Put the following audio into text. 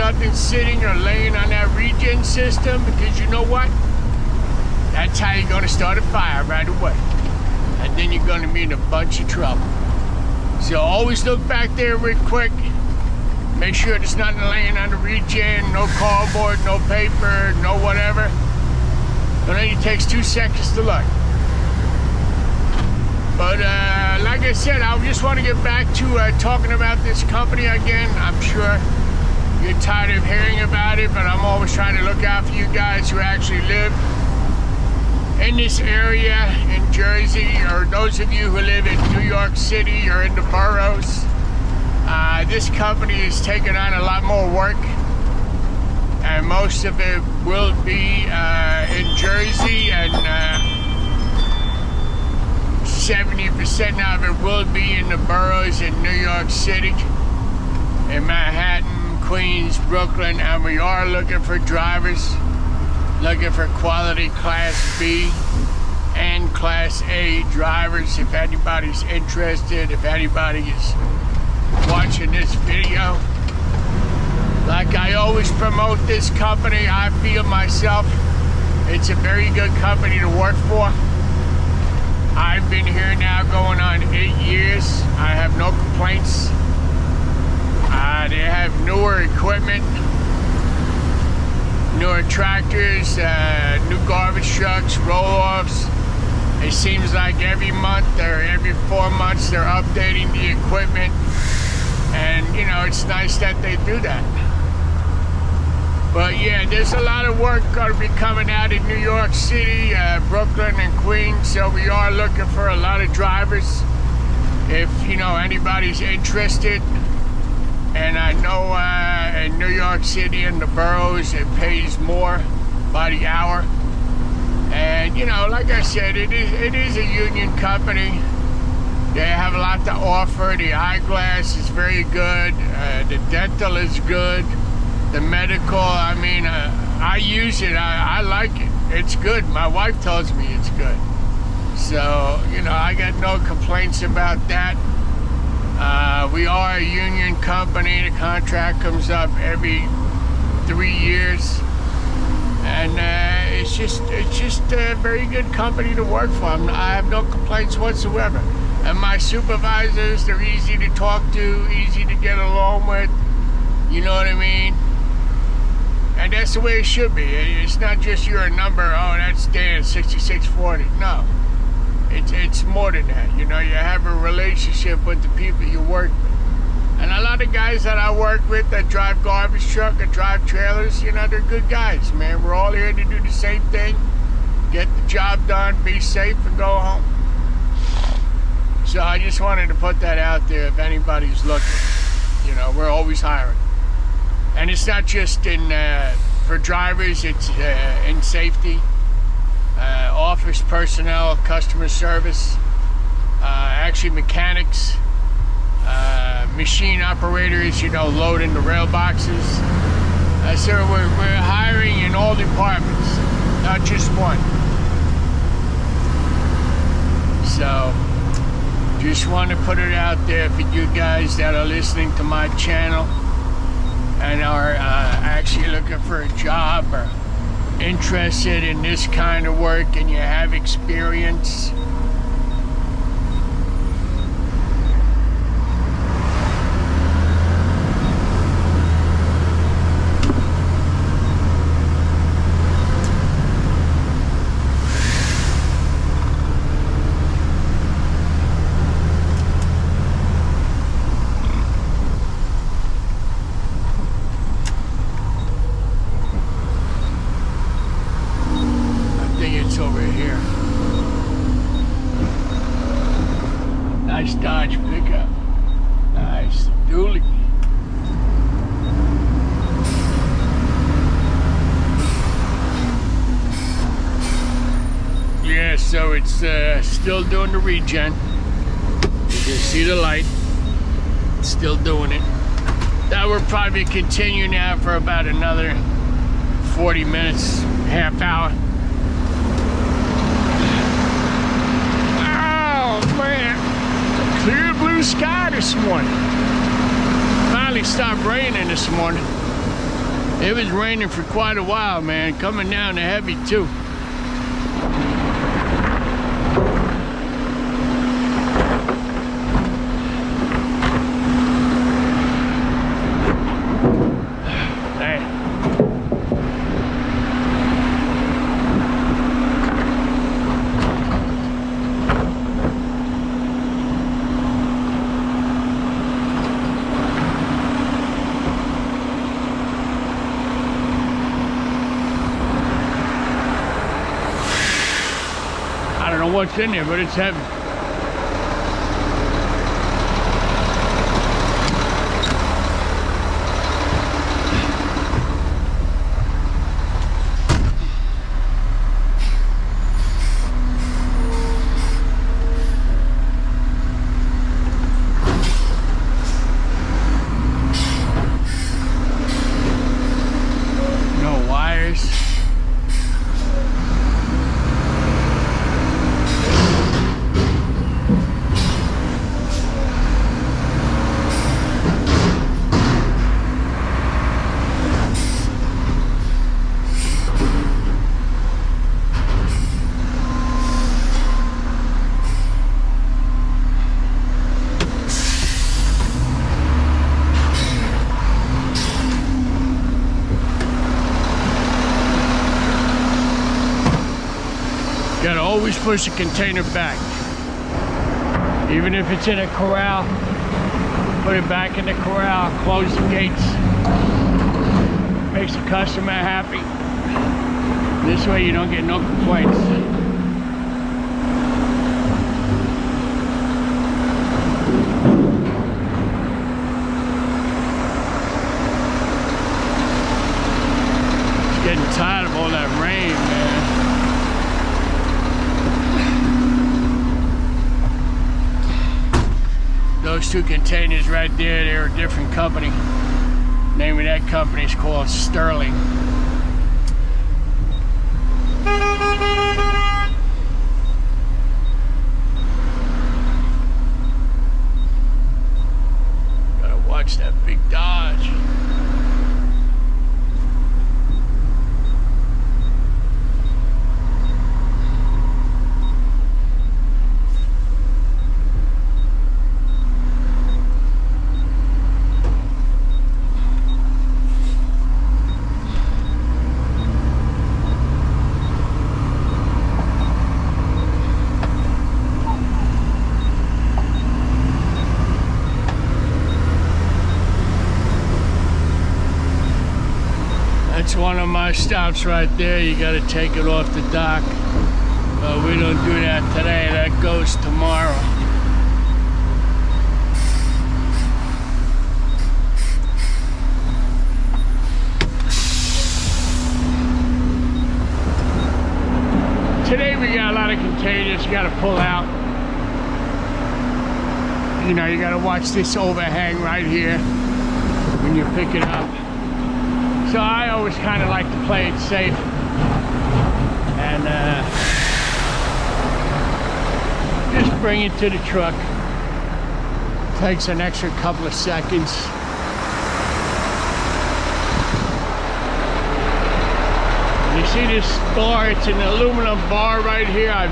nothing sitting or laying on that regen system, because you know what? That's how you're gonna start a fire right away. And then you're gonna be in a bunch of trouble. So always look back there real quick. Make sure there's nothing laying on the regen, no cardboard, no paper, no whatever. It only takes 2 seconds to look. But like I said, I just want to get back to talking about this company again. I'm sure you're tired of hearing about it, but I'm always trying to look out for you guys who actually live in this area in Jersey, or those of you who live in New York City or in the boroughs. This company is taking on a lot more work, and most of it will be in Jersey, and 70% of it will be in the boroughs in New York City, in Manhattan, Queens, Brooklyn, and we are looking for drivers, looking for quality Class B and Class A drivers. If anybody's interested, if anybody is watching this video, like I always promote this company, I feel myself it's a very good company to work for. I've been here now going on 8 years. I have no complaints. They have newer equipment, newer tractors, new garbage trucks, roll-offs. It seems like every month or every 4 months they're updating the equipment. And, you know, it's nice that they do that. But, yeah, there's a lot of work going to be coming out in New York City, Brooklyn, and Queens. So we are looking for a lot of drivers. If, you know, anybody's interested. And I know in New York City and the boroughs, it pays more by the hour. And, you know, like I said, it is a union company. They have a lot to offer. The eyeglass is very good. The dental is good. The medical, I mean, I use it. I like it. It's good. My wife tells me it's good. So, you know, I got no complaints about that. We are a union company. The contract comes up every 3 years. And it's just a very good company to work for. I have no complaints whatsoever. And my supervisors, they're easy to talk to, easy to get along with. You know what I mean? And that's the way it should be. It's not just you're a number, oh, that's Dan, 6640. No. It's more than that. You know, you have a relationship with the people you work with. And a lot of guys that I work with that drive garbage truck or drive trailers, you know, they're good guys, man. We're all here to do the same thing. Get the job done, be safe, and go home. So I just wanted to put that out there if anybody's looking. You know, we're always hiring. And it's not just in for drivers, it's in safety, office personnel, customer service, actually mechanics, machine operators, you know, loading the rail boxes. So we're hiring in all departments, not just one. So just want to put it out there for you guys that are listening to my channel and are actually looking for a job or interested in this kind of work and you have experience. Over here. Nice Dodge pickup. Nice dually. Yeah, so it's still doing the regen. You can see the light. It's still doing it. That will probably continue now for about another 40 minutes, half hour. Man, clear blue sky this morning. Finally stopped raining this morning. It was raining for quite a while, man. Coming down to heavy too. I don't know what's in there, but it's heavy. No wires. Gotta always push the container back. Even if it's in a corral, put it back in the corral, close the gates. Makes the customer happy. This way you don't get no complaints. It's getting tired of all that rain, man. Those two containers right there, they're a different company. Name of that company is called Sterling. Gotta watch that big Dodge. That's one of my stops right there. You got to take it off the dock. But we don't do that today. That goes tomorrow. Today we got a lot of containers you got to pull out. You know, you got to watch this overhang right here when you pick it up. So I always kind of like to play it safe, and just bring it to the truck. Takes an extra couple of seconds. You see this bar? It's an aluminum bar right here. I